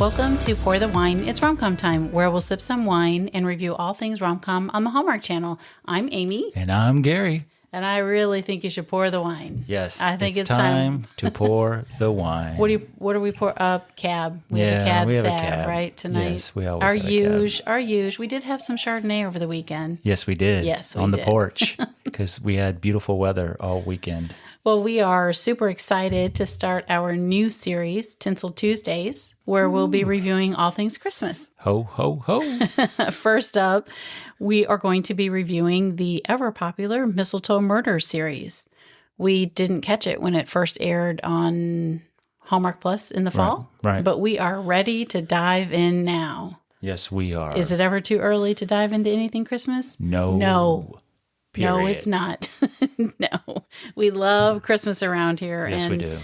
Welcome to Pour the Wine. It's Rom-Com Time, where we'll sip some wine and review all things rom-com on the Hallmark Channel. I'm Amy. And I'm Gary. And I really think you should pour the wine. Yes. I think it's time to pour the wine. What do we pour? Cab. We have a cab sav, right, tonight? Yes, we always have a cab. Our huge. We did have some Chardonnay over the weekend. Yes, we did. Yes, we on did. the porch, because we had beautiful weather all weekend. Well, we are super excited to start our new series, Tinsel Tuesdays, where we'll be reviewing all things Christmas. Ho, ho, ho. First up, we are going to be reviewing the ever-popular Mistletoe Murder series. We didn't catch it when it first aired on Hallmark Plus in the fall, right. But we are ready to dive in now. Yes, we are. Is it ever too early to dive into anything Christmas? No. Period. No, it's not. No. We love Christmas around here. Yes, and we do.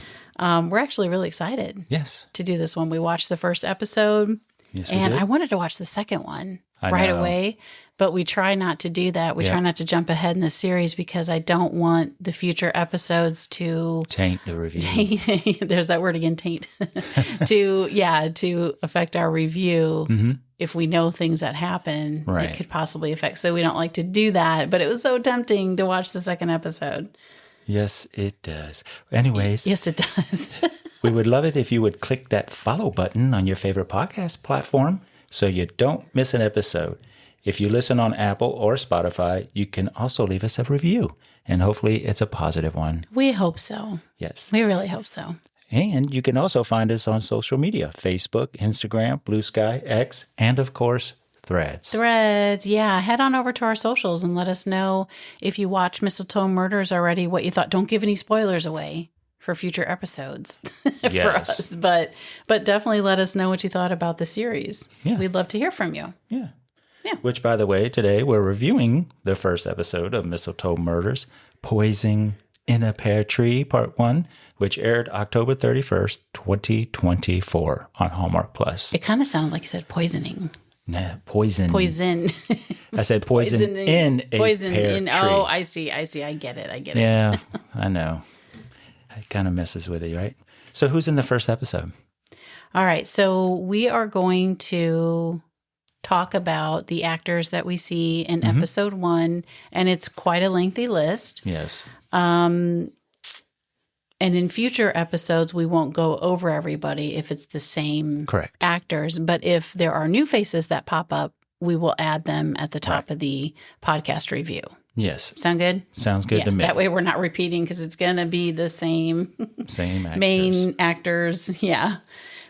We're actually really excited Yes. to do this one. We watched the first episode, Yes, we and did. I wanted to watch the second one I right know. away, but we try not to do that. We try not to jump ahead in the series because I don't want the future episodes to Taint the review. there's that word again, taint, to affect our review. Mm-hmm. If we know things that happen, Right. it could possibly affect. So we don't like to do that, but it was so tempting to watch the second episode. Yes, it does. Anyways, Yes, it does. we would love it if you would click that follow button on your favorite podcast platform so you don't miss an episode. If you listen on Apple or Spotify, you can also leave us a review, and hopefully it's a positive one. We hope so. Yes. We really hope so. And you can also find us on social media, Facebook, Instagram, Blue Sky, X, and of course, Threads. Threads, yeah. Head on over to our socials and let us know if you watch Mistletoe Murders already, what you thought. Don't give any spoilers away for future episodes for Yes. us. But definitely let us know what you thought about the series. Yeah. We'd love to hear from you. Yeah. Yeah. Which, by the way, today we're reviewing the first episode of Mistletoe Murders, Poison in a Pear Tree, Part 1, which aired October 31st, 2024 on Hallmark Plus. It kind of sounded like you said poisoning. Nah, poison. Poison. I said poison in a poison pear in. tree. Oh, I see. I get it. Yeah, I know. It kind of messes with you, right? So who's in the first episode? All right. So we are going to talk about the actors that we see in episode 1, and it's quite a lengthy list. Yes. And in future episodes, we won't go over everybody if it's the same Correct. actors. But if there are new faces that pop up, we will add them at the top of the podcast review. Yes. Sound good? Sounds good to me. That way we're not repeating because it's going to be the same Same actors. main actors. Yeah.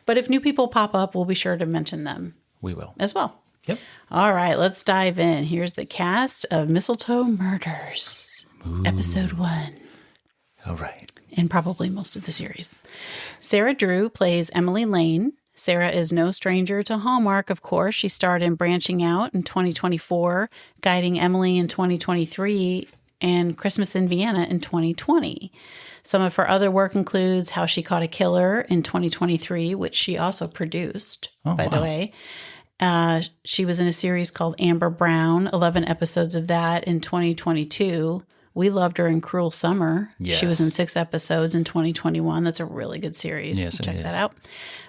But if new people pop up, we'll be sure to mention them We will. as well. Yep. All right, let's dive in. Here's the cast of Mistletoe Murders, episode 1. All right. And probably most of the series. Sarah Drew plays Emily Lane. Sarah is no stranger to Hallmark, of course. She starred in Branching Out in 2024, Guiding Emily in 2023, and Christmas in Vienna in 2020. Some of her other work includes How She Caught a Killer in 2023, which she also produced, by the way. She was in a series called Amber Brown, 11 episodes of that in 2022. We loved her in Cruel Summer. Yes. She was in 6 episodes in 2021. That's a really good series. Yes, Check it that is. out.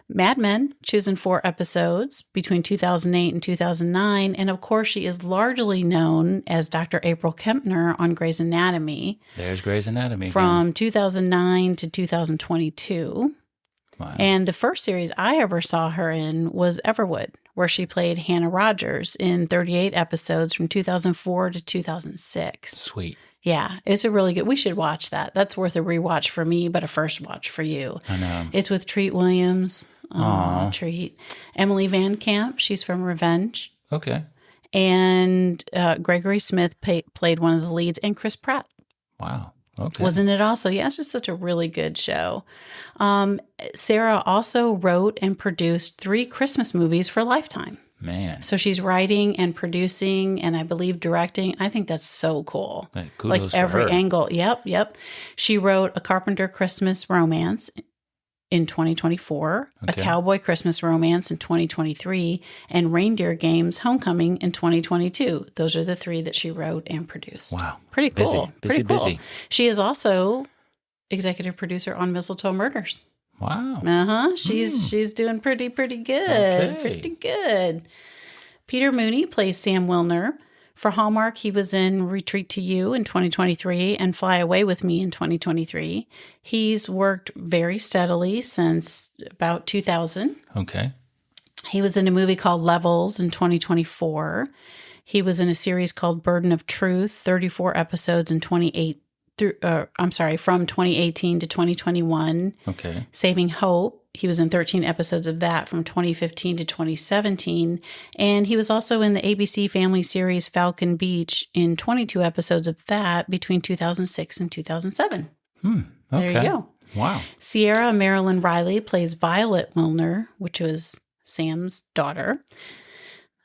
Mad Men, she was in 4 episodes between 2008 and 2009. And of course, she is largely known as Dr. April Kempner on Grey's Anatomy There's Grey's Anatomy. again. from 2009 to 2022. Wow. And the first series I ever saw her in was Everwood, where she played Hannah Rogers in 38 episodes from 2004 to 2006. Sweet. Yeah, it's a really good. We should watch that. That's worth a rewatch for me, but a first watch for you. I know. It's with Treat Williams. Aw. Treat. Emily Van Camp. She's from Revenge. Okay. And Gregory Smith played one of the leads, and Chris Pratt. Wow. Okay. Wasn't it also? Yeah, it's just such a really good show. Sarah also wrote and produced 3 Christmas movies for Lifetime. Man. So she's writing and producing and I believe directing. I think that's so cool. Hey, kudos Like for every her. angle. Yep. She wrote A Carpenter Christmas Romance in 2024, Okay. A Cowboy Christmas Romance in 2023, and Reindeer Games Homecoming in 2022. Those are the 3 that she wrote and produced. Wow. Pretty cool. Busy. Pretty cool. She is also executive producer on Mistletoe Murders. Wow. She's doing pretty good. Okay. Pretty good. Peter Mooney plays Sam Wilner. For Hallmark, he was in Retreat to You in 2023 and Fly Away with Me in 2023. He's worked very steadily since about 2000. Okay. He was in a movie called Levels in 2024. He was in a series called Burden of Truth, 34 episodes in from 2018 to 2021. Okay. Saving Hope. He was in 13 episodes of that from 2015 to 2017. And he was also in the ABC family series Falcon Beach in 22 episodes of that between 2006 and 2007. Okay. There you go. Wow. Sierra Marilyn Riley plays Violet Milner, which was Sam's daughter.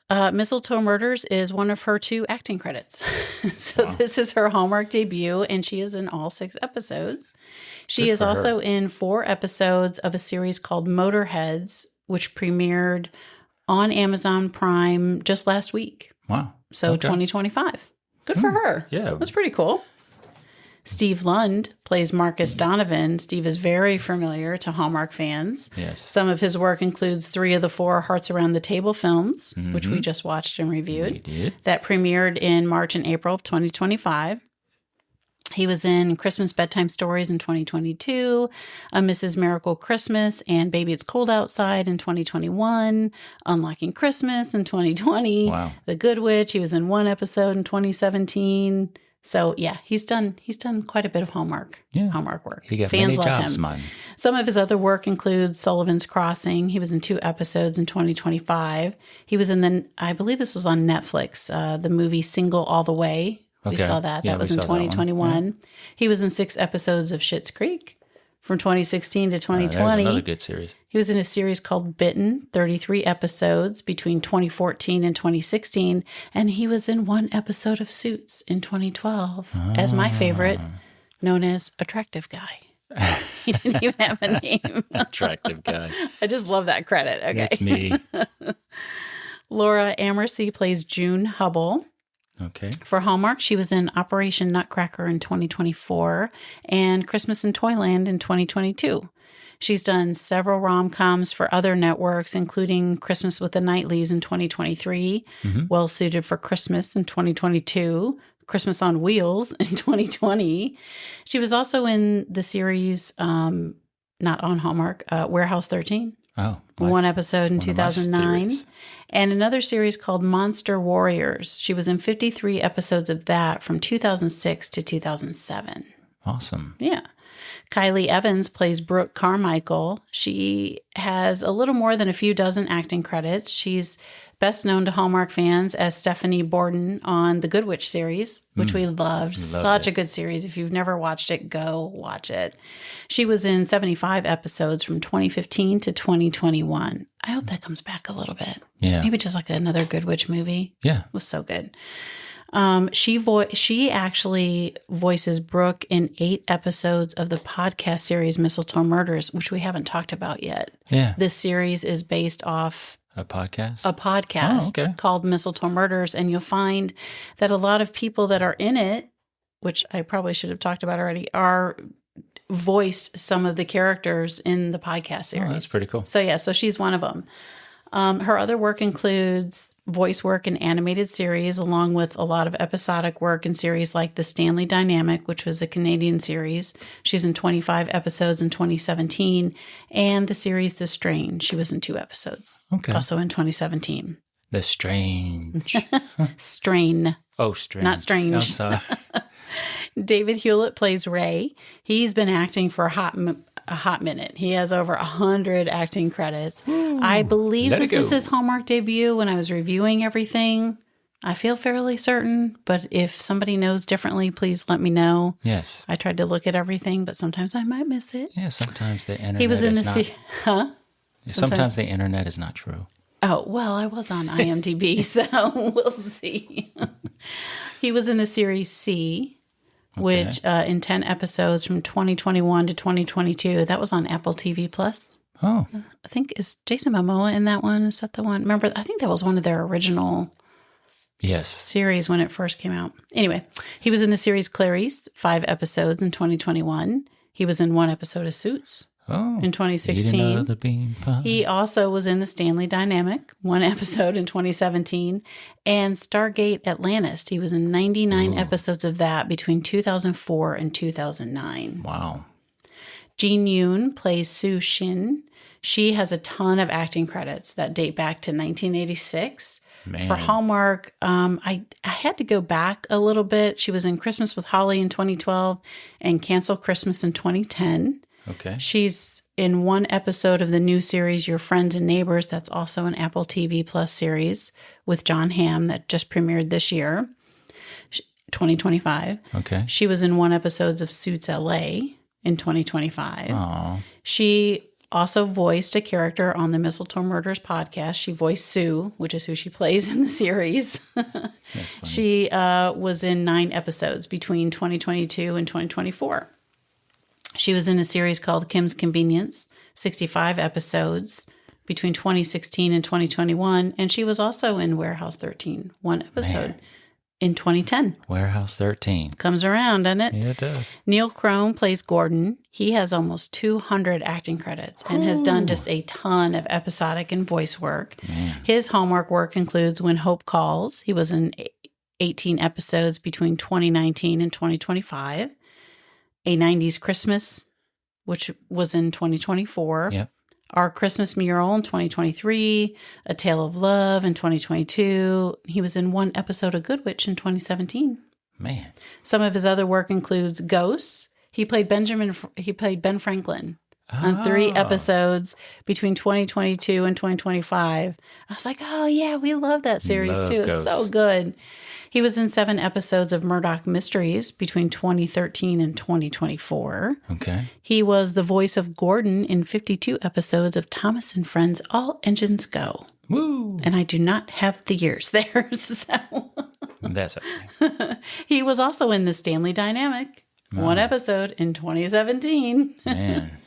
Mistletoe Murders is one of her 2 acting credits. This is her Hallmark debut, and she is in all 6 episodes. She is also in 4 episodes of a series called Motorheads, which premiered on Amazon Prime just last week. Wow. So 2025. Good for her. Yeah. That's pretty cool. Steve Lund plays Marcus Donovan. Steve is very familiar to Hallmark fans. Yes. Some of his work includes 3 of the 4 Hearts Around the Table films, which we just watched and reviewed. We did. That premiered in March and April of 2025. He was in Christmas Bedtime Stories in 2022, A Mrs. Miracle Christmas, and Baby It's Cold Outside in 2021, Unlocking Christmas in 2020, Wow. The Good Witch. He was in 1 episode in 2017. So yeah, he's done quite a bit of Hallmark work. He got Fans many love jobs, him. man. Some of his other work includes Sullivan's Crossing. He was in 2 episodes in 2025. He was in I believe this was on Netflix, the movie Single All the Way. We Okay. saw that. Yeah, That was we in saw that one. 2021. He was in 6 episodes of Schitt's Creek from 2016 to 2020. That was another good series. He was in a series called Bitten, 33 episodes between 2014 and 2016. And he was in 1 episode of Suits in 2012 as my favorite, known as Attractive Guy. He didn't even have a name. Attractive guy. I just love that credit. Okay. That's me. Laura Amersey plays June Hubble. Okay. For Hallmark, she was in Operation Nutcracker in 2024 and Christmas in Toyland in 2022. She's done several rom-coms for other networks, including Christmas with the Knightleys in 2023, Well Suited for Christmas in 2022, Christmas on Wheels in 2020. She was also in the series, not on Hallmark, Warehouse 13. Oh. 1 episode in one of my 2009. series. And another series called Monster Warriors. She was in 53 episodes of that from 2006 to 2007. Awesome. Yeah. Kylie Evans plays Brooke Carmichael. She has a little more than a few dozen acting credits. She's best known to Hallmark fans as Stephanie Borden on the Good Witch series, which we loved. Such a good series. If you've never watched it, go watch it. She was in 75 episodes from 2015 to 2021. I hope that comes back a little bit. Yeah. Maybe just like another Good Witch movie. Yeah. It was so good. She actually voices Brooke in 8 episodes of the podcast series Mistletoe Murders, which we haven't talked about yet. Yeah. This series is based off A podcast? a podcast called Mistletoe Murders, and you'll find that a lot of people that are in it, which I probably should have talked about already, are voiced some of the characters in the podcast series. Oh, that's pretty cool. So she's one of them. Her other work includes voice work in animated series, along with a lot of episodic work in series like The Stanley Dynamic, which was a Canadian series. She's in 25 episodes in 2017. And the series The Strain. She was in 2 episodes. Okay. Also in 2017. The Strange. Strain. Oh, Strange. Not Strange. I'm sorry. David Hewlett plays Ray. He's been acting for a hot minute. He has over 100 acting credits. I believe this is his Hallmark debut. When I was reviewing everything, I feel fairly certain, but if somebody knows differently, please let me know. Yes. I tried to look at everything, but sometimes I might miss it. Yeah, sometimes the internet He was in is not... Sometimes the internet is not true. Oh, well, I was on IMDb, so we'll see. He was in the series C, which in 10 episodes from 2021 to 2022. That was on Apple TV Plus. Oh. I think, is Jason Momoa in that one? Is that the one? Remember, I think that was one of their original series when it first came out. Anyway, he was in the series Clarice, 5 episodes in 2021. He was in 1 episode of Suits Oh, in 2016. eating another bean pie. He also was in the Stanley Dynamic, one episode in 2017, and Stargate Atlantis. He was in 99 episodes of that between 2004 and 2009. Wow. Jean Yoon plays Sue Shin. She has a ton of acting credits that date back to 1986. Man. For Hallmark, I had to go back a little bit. She was in Christmas with Holly in 2012 and Cancel Christmas in 2010. Okay. She's in one episode of the new series Your Friends and Neighbors. That's also an Apple TV Plus series with John Hamm that just premiered this year, 2025. Okay. She was in one episode of Suits LA in 2025. Aw. She also voiced a character on the Mistletoe Murders podcast. She voiced Sue, which is who she plays in the series. That's funny. She was in 9 episodes between 2022 and 2024. She was in a series called Kim's Convenience, 65 episodes between 2016 and 2021. And she was also in Warehouse 13, one episode in 2010. Warehouse 13. Comes around, doesn't it? Yeah, it does. Neil Crone plays Gordon. He has almost 200 acting credits and has done just a ton of episodic and voice work. Man. His Hallmark work includes When Hope Calls. He was in 18 episodes between 2019 and 2025. A 90s Christmas, which was in 2024. Yep. Our Christmas Mural in 2023. A Tale of Love in 2022. He was in one episode of Good Witch in 2017. Man. Some of his other work includes Ghosts. He played Ben Franklin on 3 episodes between 2022 and 2025. I was like, oh yeah, we love that series Love too. It's Ghosts. so good. He was in 7 episodes of Murdoch Mysteries between 2013 and 2024. Okay. He was the voice of Gordon in 52 episodes of Thomas and Friends All Engines Go. Woo. And I do not have the years there. So That's okay. he was also in the Stanley Dynamic, one episode in 2017. Man.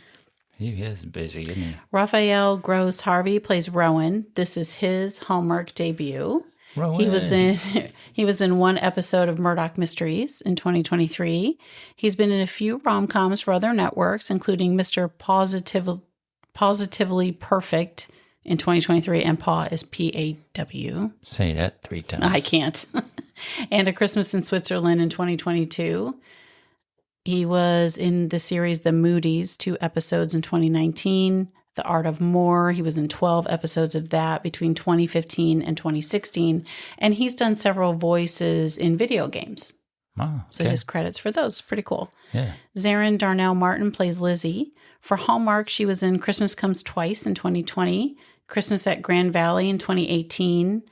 He is busy, isn't he? Raphael Gross Harvey plays Rowan. This is his Hallmark debut. Rowan. He was in one episode of Murdoch Mysteries in 2023. He's been in a few rom-coms for other networks, including Mr. Positively Perfect in 2023, and Paw is P-A-W. Say that 3 times. I can't. And A Christmas in Switzerland in 2022. He was in the series The Moodies, 2 episodes in 2019. The Art of More, he was in 12 episodes of that between 2015 and 2016. And he's done several voices in video games. Oh, okay. So his credits for those, pretty cool. Yeah. Zarin Darnell Martin plays Lizzie. For Hallmark, she was in Christmas Comes Twice in 2020, Christmas at Grand Valley in 2018,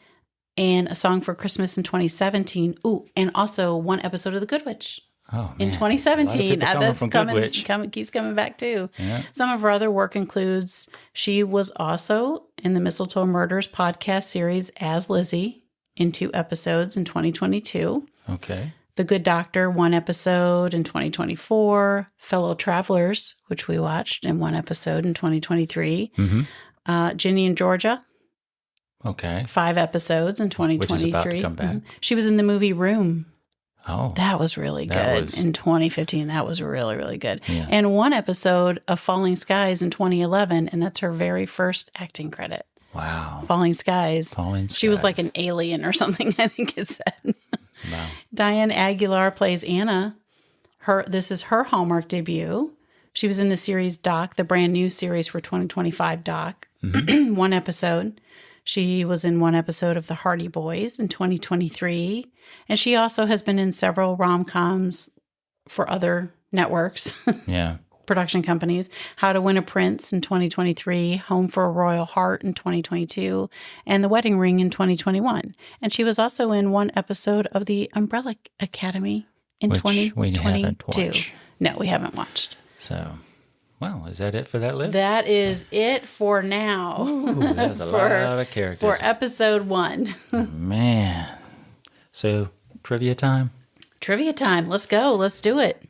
and A Song for Christmas in 2017. Ooh, and also one episode of The Good Witch. Oh, In man. 2017, That's keeps coming back too. Yeah. Some of her other work includes she was also in the Mistletoe Murders podcast series as Lizzie in 2 episodes in 2022. Okay. The Good Doctor, 1 episode in 2024. Fellow Travelers, which we watched in 1 episode in 2023. Mm-hmm. Ginny and Georgia, Okay. 5 episodes in 2023. Which is about to come back. She was in the movie Room. Oh. That was really good in 2015. That was really, really good. Yeah. And 1 episode of Falling Skies in 2011, and that's her very first acting credit. Wow. Falling Skies. Falling She was like Skies. an alien or something, I think it said. Wow. Diane Aguilar plays Anna. This is her Hallmark debut. She was in the series Doc, the brand new series for 2025 Doc. Mm-hmm. 1 episode. She was in 1 episode of The Hardy Boys in 2023. And she also has been in several rom-coms for other networks, Yeah. production companies. How to Win a Prince in 2023, Home for a Royal Heart in 2022, and The Wedding Ring in 2021. And she was also in 1 episode of The Umbrella Academy in Which we 2022. haven't watched. No, we haven't watched. So, well, is that it for that list? That is it for now. Ooh, that's a lot of characters. For episode 1. Man. So, trivia time? Trivia time. Let's go. Let's do it.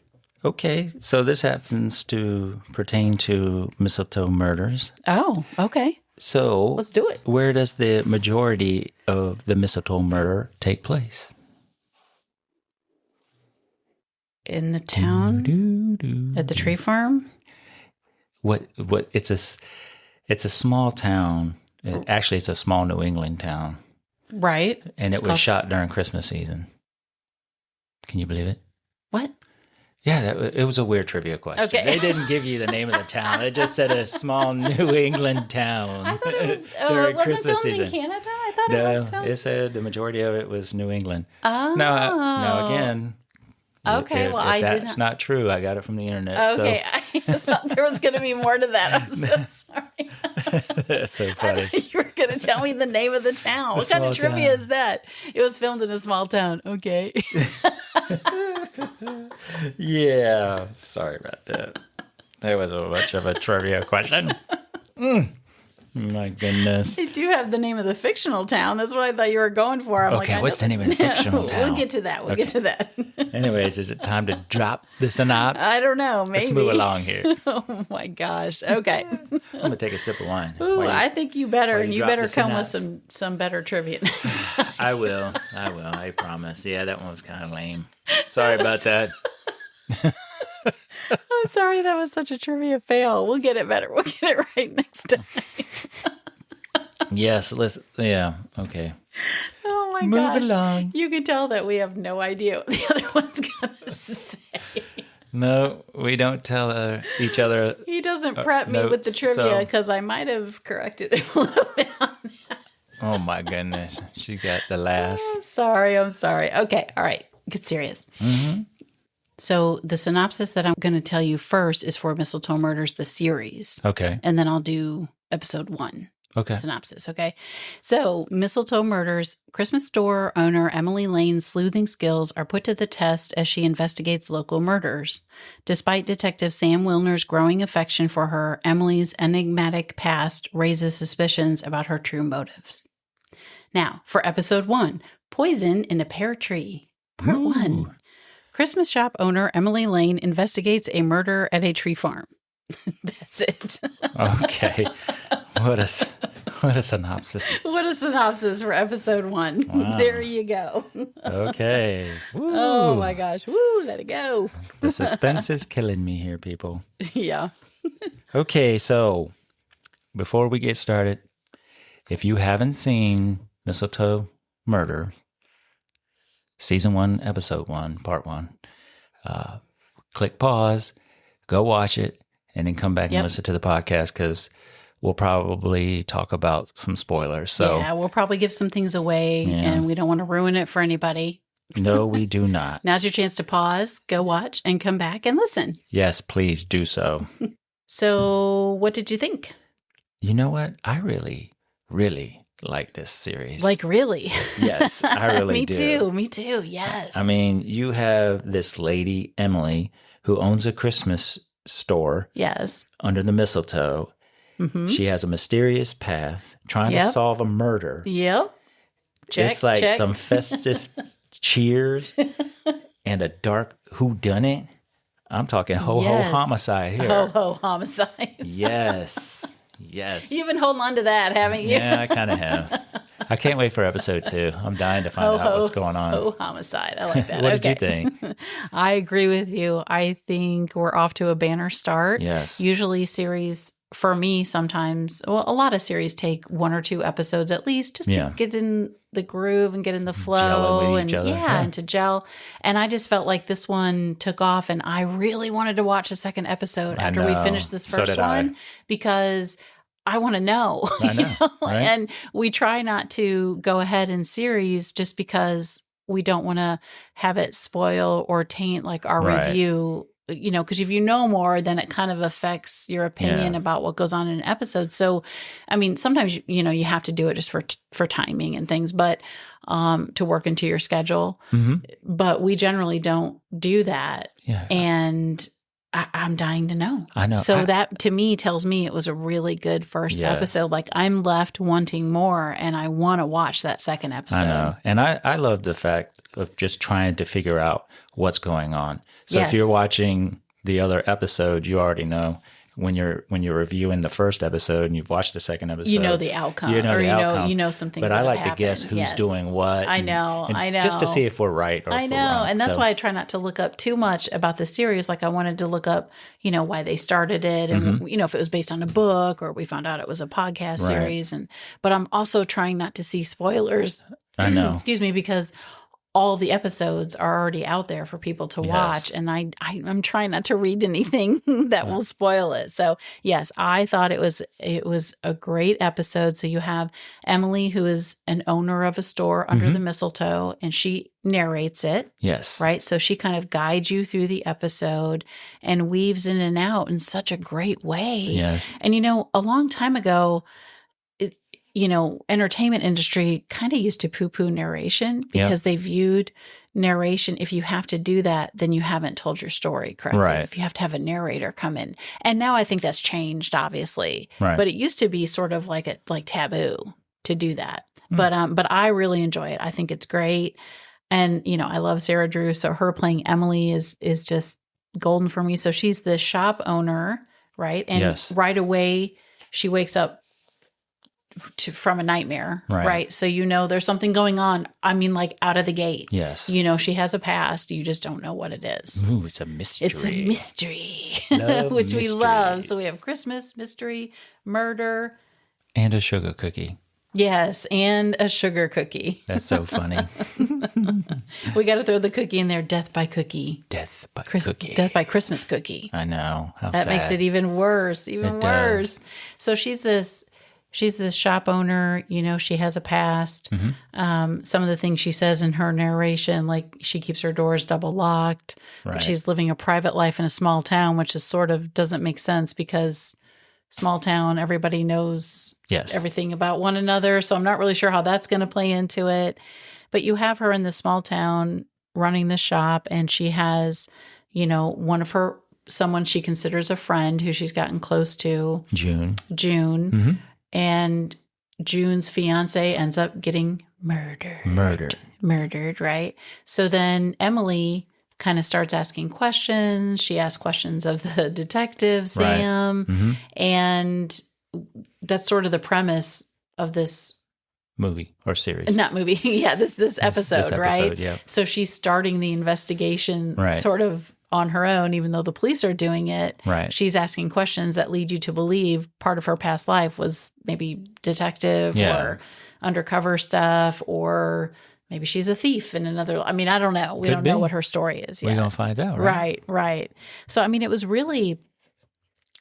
Okay. So, this happens to pertain to Mistletoe Murders. Oh, okay. So, Let's do it. Where does the majority of the Mistletoe murder take place? In the town? At the tree farm? it's a small town. Actually, it's a small New England town. Right. And it was shot during Christmas season. Can you believe it? What? Yeah, it was a weird trivia question. Okay. They didn't give you the name of the town. It just said a small New England town. I thought it was, during it wasn't Christmas filmed season. in Canada? I thought it was filmed. It said the majority of it was New England. Oh. Now again, okay, if I did that's not true. I got it from the internet. Okay, I thought there was going to be more to that. I'm so sorry. That's so I funny. thought you were going to tell me the name of the town. What kind of trivia is that? It was filmed in a small town. Okay. Yeah, sorry about that. That was much of a trivia question. My goodness. They do have the name of the fictional town. That's what I thought you were going for. I'm Okay, like, what's the name of the fictional town? We'll get to that. We'll get to that. Anyways, is it time to drop the synopsis? I don't know. Maybe. Let's move along here. Oh my gosh. Okay. I'm going to take a sip of wine. Ooh, I think you better, and you better the come with synopsis? some better trivia next time. I will. I promise. Yeah, that one was kind of lame. Sorry about that. I'm sorry that was such a trivia fail. We'll get it better. We'll get it right next time. Yes, yeah, okay. Oh my Move gosh. along. You can tell that we have no idea what the other one's going to say. No, we don't tell each other. He doesn't prep me with the notes, trivia so- because I might have corrected him a little bit on that. Oh my goodness. She got the laughs. I'm sorry. Okay, all right. Get serious. Mm-hmm. So the synopsis that I'm going to tell you first is for Mistletoe Murders, the series. Okay. And then I'll do episode 1. Okay. Synopsis, okay? So, Mistletoe Murders, Christmas store owner Emily Lane's sleuthing skills are put to the test as she investigates local murders. Despite Detective Sam Wilner's growing affection for her, Emily's enigmatic past raises suspicions about her true motives. Now, for episode 1, Poison in a Pear Tree. Part 1. Christmas shop owner Emily Lane investigates a murder at a tree farm. That's it. Okay. What a synopsis. What a synopsis for episode 1. Wow. There you go. Okay. Woo. Oh my gosh. Woo, let it go. The suspense is killing me here, people. Yeah. Okay, so before we get started, if you haven't seen Mistletoe Murder, Season 1, Episode 1, Part 1, click pause, go watch it, and then come back and listen to the podcast because we'll probably talk about some spoilers. So yeah, we'll probably give some things away and we don't want to ruin it for anybody. No, we do not. Now's your chance to pause, go watch, and come back and listen. Yes, please do so. So, what did you think? You know what? I really, really like this series. Like, really? Yes, I really do. Me too. Yes. I mean, you have this lady, Emily, who owns a Christmas store yes. under the mistletoe. Mm-hmm. She has a mysterious past, trying to solve a murder. Yep. Check, it's like check. some festive cheers and a dark whodunit. I'm talking ho-ho homicide here. Ho-ho homicide. Yes. Yes. You've been holding on to that, haven't you? Yeah, I kind of have. I can't wait for episode 2. I'm dying to find out what's going on. Oh, homicide. I like that. What did you think? I agree with you. I think we're off to a banner start. Yes. Usually series, for me, sometimes, well, a lot of series take 1 or 2 episodes at least just to get in the groove and get in the flow. Gelling with and each other. and to gel. And I just felt like this one took off and I really wanted to watch the second episode after we finished this first one because I want to know. I know, right? And we try not to go ahead in series just because we don't want to have it spoil or taint like our review, you know, because if you know more, then it kind of affects your opinion about what goes on in an episode. So, I mean, sometimes, you know, you have to do it just for timing and things, but to work into your schedule. Mm-hmm. But we generally don't do that. Yeah. And I'm dying to know. I know. So that to me tells me it was a really good first episode. Like I'm left wanting more and I want to watch that second episode. I know. And I love the fact of just trying to figure out what's going on. So if you're watching the other episode, you already know when you're reviewing the first episode and you've watched the second episode, you know the outcome. You know or the outcome. You know some things. But that I like have to guess happened. who's doing what. I know. Just to see if we're right or I if know, we're wrong. and that's why I try not to look up too much about the series. Like I wanted to look up, why they started it, and if it was based on a book, or we found out it was a podcast series. But I'm also trying not to see spoilers. I know. Excuse me, because all the episodes are already out there for people to watch, and I'm trying not to read anything that will spoil it. So yes, I thought it was a great episode. So you have Emily, who is an owner of a store under the mistletoe, and she narrates it. Yes. Right. So she kind of guides you through the episode and weaves in and out in such a great way. Yes. And a long time ago, entertainment industry kind of used to poo-poo narration because they viewed narration. If you have to do that, then you haven't told your story correctly. Right. If you have to have a narrator come in. And now I think that's changed, obviously. Right. But it used to be sort of like taboo to do that. But I really enjoy it. I think it's great. And, I love Sarah Drew. So her playing Emily is just golden for me. So she's the shop owner, right? And right away she wakes up from a nightmare, right? So there's something going on. I mean, like out of the gate. Yes. She has a past. You just don't know what it is. Ooh, it's a mystery. It's a mystery, mystery. which we love. So we have Christmas, mystery, murder. And a sugar cookie. Yes, and a sugar cookie. That's so funny. We got to throw the cookie in there. Death by cookie. Death by cookie. Death by Christmas cookie. I know. How that sad. makes it even worse. Even worse. So she's this shop owner. She has a past. Some of the things she says in her narration, like she keeps her doors double locked. Right. But she's living a private life in a small town, which is sort of doesn't make sense because small town, everybody knows everything about one another. So I'm not really sure how that's going to play into it. But you have her in the small town running the shop, and she has, someone she considers a friend who she's gotten close to. June. Mm-hmm. And June's fiancé ends up getting murdered, right? So then Emily kind of starts asking questions. She asks questions of the detective, Sam, and that's sort of the premise of this movie or series. Not movie. This episode, right? Yeah. So she's starting the investigation sort of on her own, even though the police are doing it. Right. She's asking questions that lead you to believe part of her past life was maybe detective or undercover stuff, or maybe she's a thief in another. I mean, I don't know. We don't know what her story is yet. We're going to find out, right? Right. So, I mean, it was really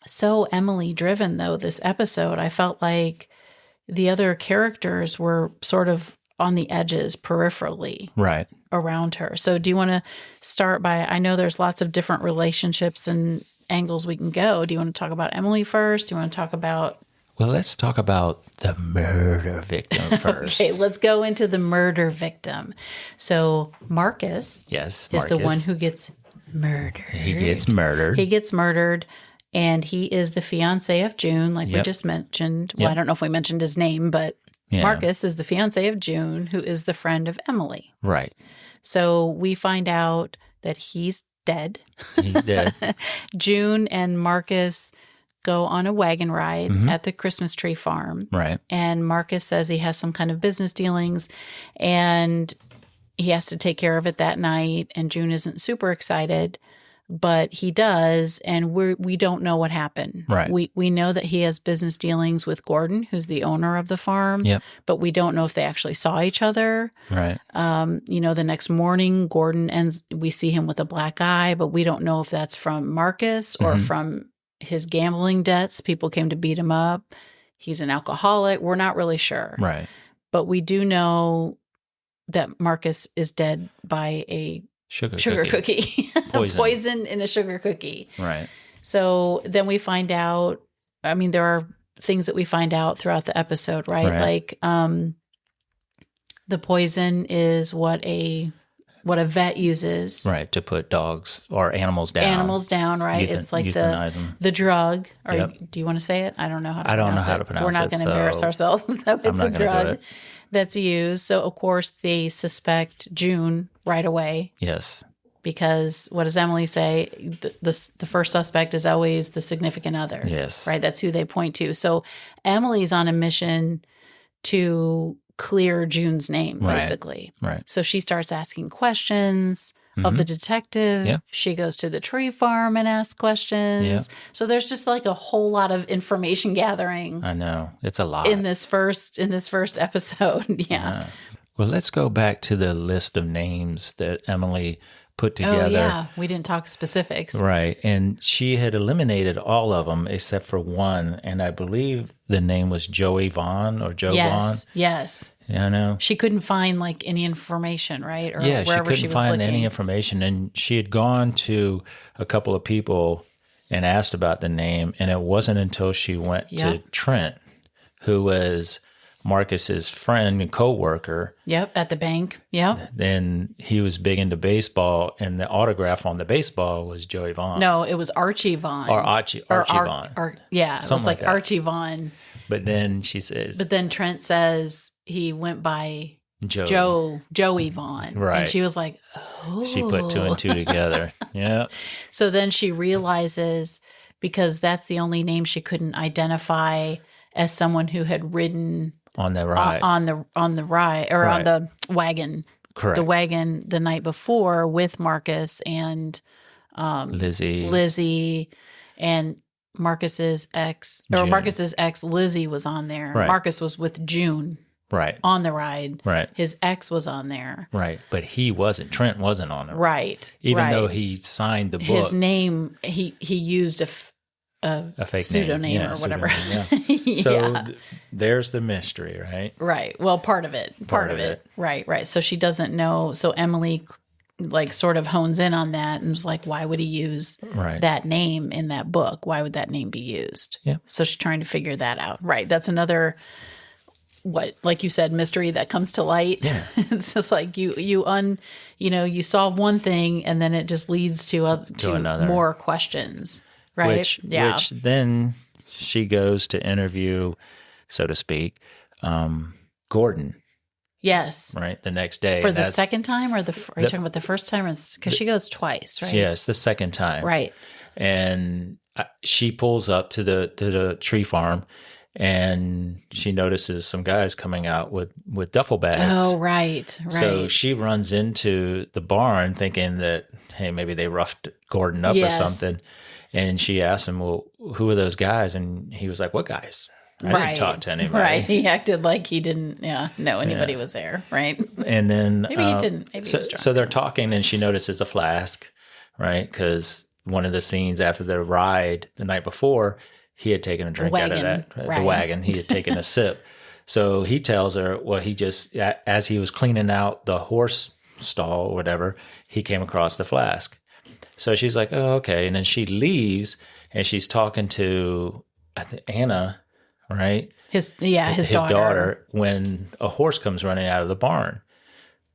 so Emily driven, though, this episode. I felt like the other characters were sort of on the edges peripherally around her. So do you want to start by, I know there's lots of different relationships and angles we can go. Do you want to talk about Emily first? Do you want to talk about... Well, let's talk about the murder victim first. Okay, let's go into the murder victim. So Marcus is the one who gets murdered. He gets murdered. And he is the fiancé of June, like we just mentioned. Well, I don't know if we mentioned his name, but Marcus is the fiancé of June, who is the friend of Emily. Right. So we find out that he's dead. He's dead. June and Marcus go on a wagon ride at the Christmas tree farm. Right. And Marcus says he has some kind of business dealings and he has to take care of it that night. And June isn't super excited, but he does. And we don't know what happened. Right. We know that he has business dealings with Gordon, who's the owner of the farm. Yep. But we don't know if they actually saw each other. Right. The next morning, we see him with a black eye, but we don't know if that's from Marcus or from his gambling debts. People came to beat him up. He's an alcoholic. We're not really sure. Right. But we do know that Marcus is dead by a sugar cookie. Poison in a sugar cookie. Right. So then we find out, I mean, there are things that we find out throughout the episode, right? Like the poison is what a vet uses. Right, to put dogs or animals down. Right? It's like the drug. Or do you want to say it? I don't know how to pronounce it. We're not going to embarrass ourselves. So it's a drug that's used. So, of course, they suspect June right away. Yes. because what does Emily say? The first suspect is always the significant other. Yes. Right? That's who they point to. So Emily's on a mission to clear June's name, basically. Right. So she starts asking questions of the detective. Yeah. She goes to the tree farm and asks questions. Yeah. So there's just like a whole lot of information gathering. I know. It's a lot. In this first episode. Yeah. Well, let's go back to the list of names that Emily put together. Oh, yeah. We didn't talk specifics. Right. And she had eliminated all of them except for one. And I believe the name was Joey Vaughn or Joe Vaughn. Yes. Yeah, I know. She couldn't find like any information, right? Or Yeah, she wherever couldn't was find looking. any information. And she had gone to a couple of people and asked about the name. And it wasn't until she went to Trent, who was Marcus's friend and co-worker. Yep, at the bank. Yep. Then he was big into baseball, and the autograph on the baseball was Joey Vaughn. No, it was Archie Vaughn. Or Archie Vaughn. Yeah, it Something was like that. Archie Vaughn. But then she says... But then Trent says he went by Joey Vaughn. Right. And she was like, oh. She put two and two together. Yeah. So then she realizes, because that's the only name she couldn't identify as someone who had ridden on the ride. On the ride, or on the wagon. Correct. The wagon the night before with Marcus and Lizzie and Marcus's ex, or June. Marcus's ex Lizzie was on there. Right. Marcus was with June. Right. On the ride. Right. His ex was on there. Right. But he wasn't. Trent wasn't on it. Right. Even though he signed the book. His name, he used a fake pseudonym name. or whatever. Pseudonym, yeah. So there's the mystery, right? Right. Well, part of it. Part of it. Right. So she doesn't know. So Emily like sort of hones in on that and was like, why would he use that name in that book? Why would that name be used? Yeah. So she's trying to figure that out. Right. That's another, like you said, mystery that comes to light. Yeah. It's just like you solve one thing and then it just leads to another, more questions. Right. Which then she goes to interview, so to speak, Gordon. Yes. Right. The next day. For the second time, or are you talking about the first time? Because she goes twice, right? Yes, the second time. Right. And she pulls up to the tree farm, and she notices some guys coming out with duffel bags. Oh, right. So she runs into the barn thinking that, hey, maybe they roughed Gordon up or something. And she asked him, well, who are those guys? And he was like, what guys? I didn't talk to anybody. Right. He acted like he didn't know anybody was there. Right. And then maybe he didn't. Maybe he was drunk. So they're talking, and she notices a flask, right? Because one of the scenes after the ride the night before, he had taken a drink out of that. The wagon. He had taken a sip. So he tells her, well, he just, as he was cleaning out the horse stall or whatever, he came across the flask. So she's like, oh, okay. And then she leaves, and she's talking to Anna, right? His daughter, when a horse comes running out of the barn.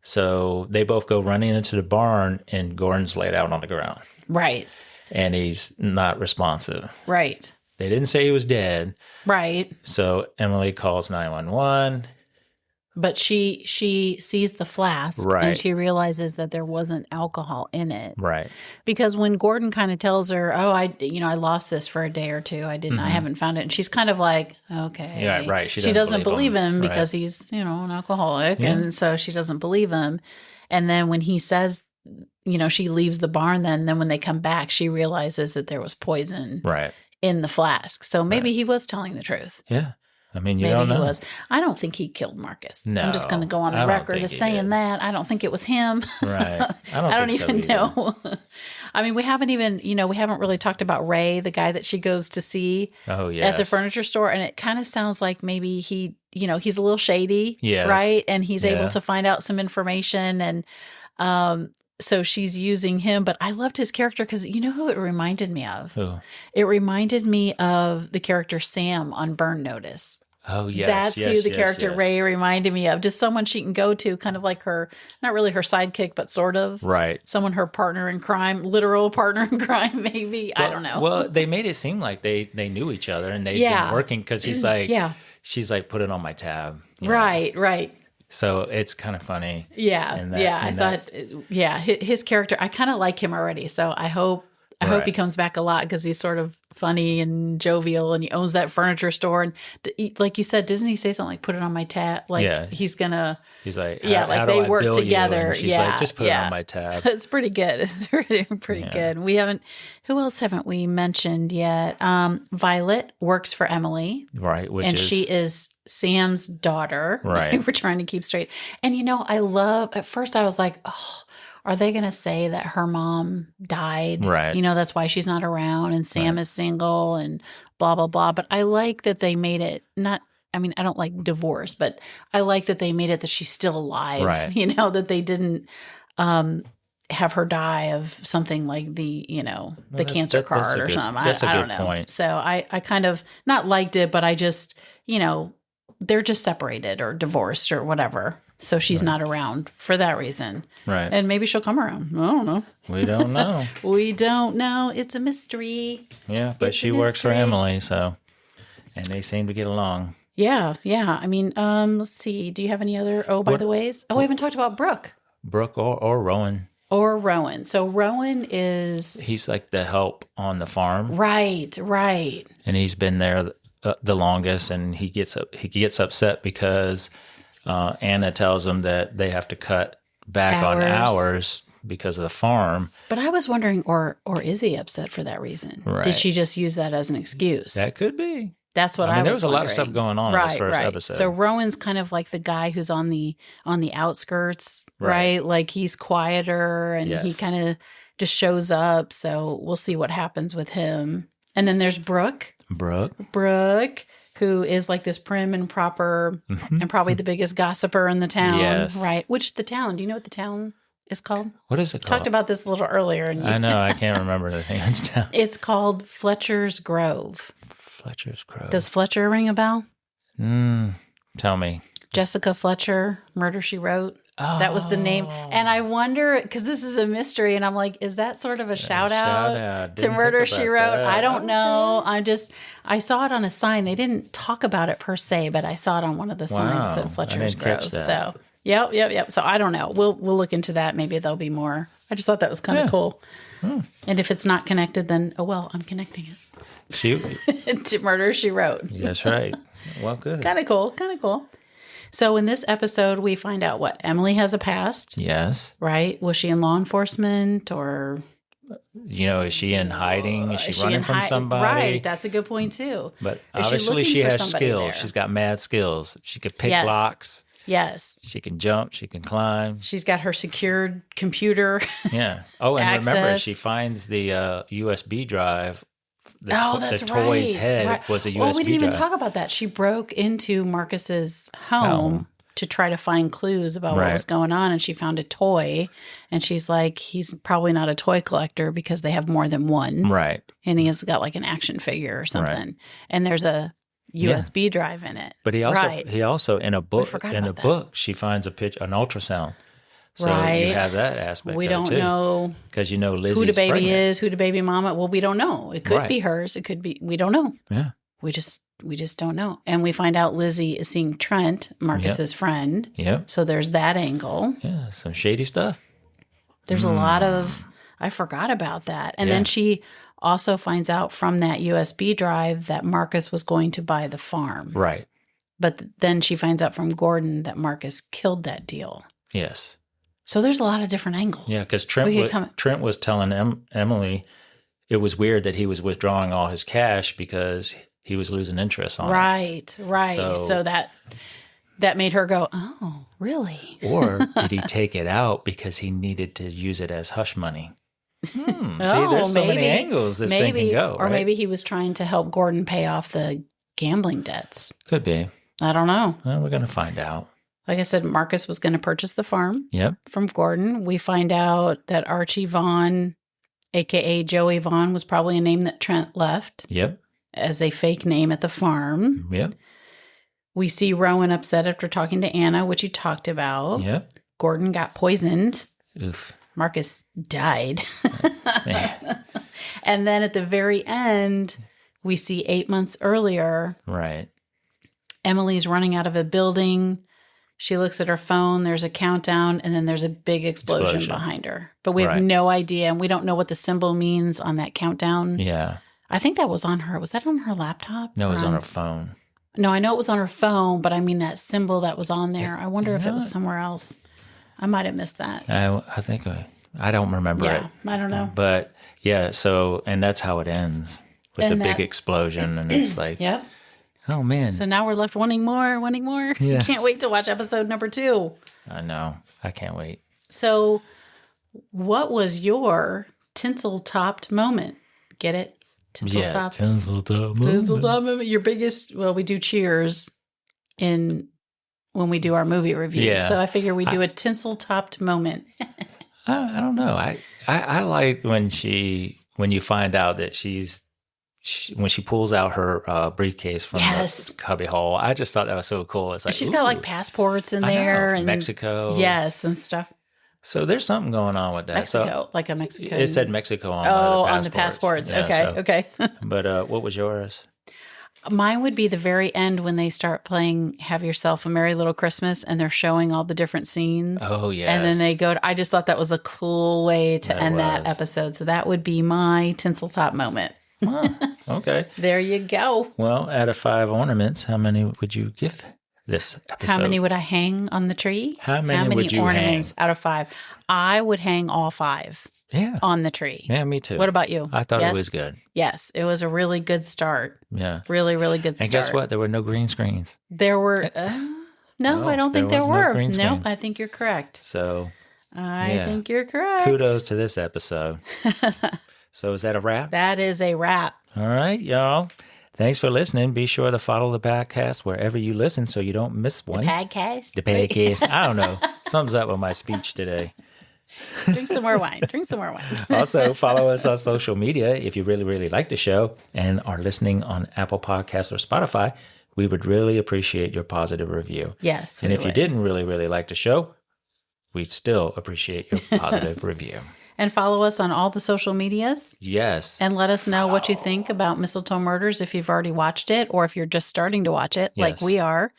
So they both go running into the barn, and Gordon's laid out on the ground. Right. And he's not responsive. Right. They didn't say he was dead. Right. So Emily calls 911. But she sees the flask, and she realizes that there wasn't alcohol in it. Right. Because when Gordon kind of tells her, "Oh, I lost this for a day or two. I didn't. I haven't found it," and she's kind of like, "Okay." Yeah. Right. She doesn't believe him because he's an alcoholic, and so she doesn't believe him. And then when he says, she leaves the barn. Then when they come back, she realizes that there was poison. Right. In the flask. So maybe he was telling the truth. Yeah. I mean, you maybe don't know. He was. I don't think he killed Marcus. No. I'm just going to go on the record as saying that. I don't think it was him. Right. I don't even know. I mean, we haven't really talked about Ray, the guy that she goes to see at the furniture store. And it kind of sounds like maybe he, he's a little shady. Yes. Right. And he's able to find out some information. And, so she's using him, but I loved his character because you know who it reminded me of? Who? It reminded me of the character Sam on Burn Notice. Oh, yes. That's who the character Ray reminded me of. Just someone she can go to, kind of like her, not really her sidekick, but sort of. Right. Someone her partner in crime, literal partner in crime, maybe. I don't know. Well, they made it seem like they knew each other and they'd been working because he's like, she's like, put it on my tab. Right. So it's kind of funny. Yeah. His character, I kind of like him already. So I hope he comes back a lot because he's sort of funny and jovial, and he owns that furniture store. And like you said, doesn't he say something like, put it on my tab? Like he's like, how they do I work bill together. You? And she's like, just put it on my tab. So it's pretty good. It's pretty good. Who else haven't we mentioned yet? Violet works for Emily. Right. She is Sam's daughter. Right. We're trying to keep straight. And at first I was like, oh, are they going to say that her mom died? Right. That's why she's not around and Sam is single and blah, blah, blah. But I like that they made it I don't like divorce, but I like that they made it that she's still alive. Right. That they didn't have her die of something like the cancer card or something. That's I a don't good know. point. So I kind of not liked it, but I just, they're just separated or divorced or whatever. So she's not around for that reason. Right. And maybe she'll come around. I don't know. We don't know. We don't know. It's a mystery. Yeah, but she works for Emily, and they seem to get along. Yeah. Let's see. Do you have any other by the ways? Oh, we haven't talked about Brooke. Brooke or Rowan. Or Rowan. So Rowan he's like the help on the farm. Right. And he's been there the longest, and he gets upset because Anna tells him that they have to cut back on hours because of the farm. But I was wondering, or is he upset for that reason? Right. Did she just use that as an excuse? That could be. That's what I was there was wondering. a lot of stuff going on in this first episode. So Rowan's kind of like the guy who's on the outskirts, right? Like he's quieter and he kind of just shows up. So we'll see what happens with him. And then there's Brooke, who is like this prim and proper and probably the biggest gossiper in the town, right? Which the town, do you know what the town is called? What is it called? Talked about this a little earlier. I know, I can't remember the name of the town. It's called Fletcher's Grove. Fletcher's Grove. Does Fletcher ring a bell? Tell me. Jessica Fletcher, Murder, She Wrote. Oh. That was the name. And I wonder, because this is a mystery, and I'm like, is that sort of a shout out to Murder, She Wrote? That. I don't know. I saw it on a sign. They didn't talk about it per se, but I saw it on one of the signs that Fletcher's Grove. So, yep. So I don't know. We'll look into that. Maybe there'll be more. I just thought that was kind of cool. And if it's not connected, then, I'm connecting it. To Murder, She Wrote. That's right. Well, good. Kind of cool. So in this episode, we find out what Emily has a past. Yes. Right? Was she in law enforcement or? Is she in hiding? Is she running from somebody? Right. That's a good point too. But obviously she has skills. There? She's got mad skills. She could pick locks. Yes. She can jump. She can climb. She's got her secured computer. Yeah. Oh, and remember, she finds the USB drive. That's the toy's head was a USB drive. Well, we didn't even talk about that. She broke into Marcus's home to try to find clues about what was going on, and she found a toy, and she's like, he's probably not a toy collector because they have more than one. Right. And he has got like an action figure or something. Right. And there's a USB drive in it. But he also in a book she finds an ultrasound. So you have that aspect. We don't know because Lizzie's who the baby pregnant. is, who the baby mama. Well, we don't know. It could be hers. It could be. We don't know. Yeah. We just don't know. And we find out Lizzie is seeing Trent, Marcus's friend. Yeah. So there's that angle. Yeah. Some shady stuff. There's a lot of. I forgot about that. And then she also finds out from that USB drive that Marcus was going to buy the farm. Right. But then she finds out from Gordon that Marcus killed that deal. Yes. So there's a lot of different angles. Yeah, because Trent was telling Emily it was weird that he was withdrawing all his cash because he was losing interest on it. Right. So that made her go, oh, really? Or did he take it out because he needed to use it as hush money? See, there's so many angles this thing can go. Or maybe he was trying to help Gordon pay off the gambling debts. Could be. I don't know. Well, we're going to find out. Like I said, Marcus was going to purchase the farm from Gordon. We find out that Archie Vaughn, a.k.a. Joey Vaughn, was probably a name that Trent left as a fake name at the farm. Yep. We see Rowan upset after talking to Anna, which you talked about. Yep. Gordon got poisoned. Oof. Marcus died. And then at the very end, we see 8 months earlier. Right. Emily's running out of a building. She looks at her phone, there's a countdown, and then there's a big explosion behind her. But we have no idea, and we don't know what the symbol means on that countdown. Yeah. I think that was on her. Was that on her laptop? No, it was on her phone. No, I know it was on her phone, but I mean that symbol that was on there. I wonder if it was somewhere else. I might have missed that. I think I don't remember it. I don't know. But yeah, so, and that's how it ends with the big explosion. And it's like, yep. Oh, man. So now we're left wanting more. Yes. Can't wait to watch episode number 2. I know. I can't wait. So what was your tinsel-topped moment? Get it? Tinsel-topped. Yeah, tinsel-topped moment. Tinsel-topped moment. Your biggest, well, we do cheers when we do our movie reviews. Yeah. So I figure we do a tinsel-topped moment. I don't know. I like when you find out that when she pulls out her briefcase from the cubby hole. I just thought that was so cool. It's like she's got like passports in there and Mexico. Yes, and stuff. So there's something going on with that. Mexico, like a Mexican. It said Mexico on on the passports. Yeah, okay. But what was yours? Mine would be the very end when they start playing Have Yourself a Merry Little Christmas and they're showing all the different scenes. Oh, yes. And then they go I just thought that was a cool way to end that episode. So that would be my tinsel top moment. Huh, okay. There you go. Well, out of 5 ornaments, how many would you give this episode? How many would I hang on the tree? How many would you ornaments hang? Out of 5? I would hang all 5. Yeah. On the tree. Yeah, me too. What about you? I thought it was good. Yes, it was a really good start. Yeah. Really, really good start. And guess what? There were no green screens. There were... no, I don't think there were. No, I think you're correct. So... I think you're correct. Kudos to this episode. So is that a wrap? That is a wrap. All right, y'all. Thanks for listening. Be sure to follow the podcast wherever you listen so you don't miss one. The podcast? The podcast. I don't know. Something's up with my speech today. Drink some more wine. Also, follow us on social media if you really, really like the show and are listening on Apple Podcasts or Spotify. We would really appreciate your positive review. Yes. And if you didn't really, really like the show, we'd still appreciate your positive review. And follow us on all the social medias. Yes. And let us know what you think about Mistletoe Murders if you've already watched it or if you're just starting to watch it like we are.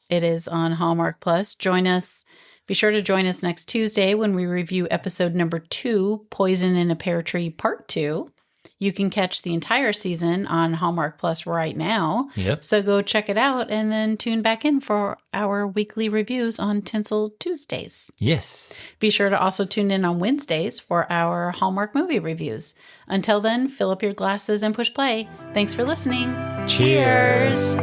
It is on Hallmark Plus. Join us. Be sure to join us next Tuesday when we review episode number 2, Poison in a Pear Tree Part 2. You can catch the entire season on Hallmark Plus right now. Yep. So go check it out and then tune back in for our weekly reviews on Tinsel Tuesdays. Yes. Be sure to also tune in on Wednesdays for our Hallmark movie reviews. Until then, fill up your glasses and push play. Thanks for listening. Cheers.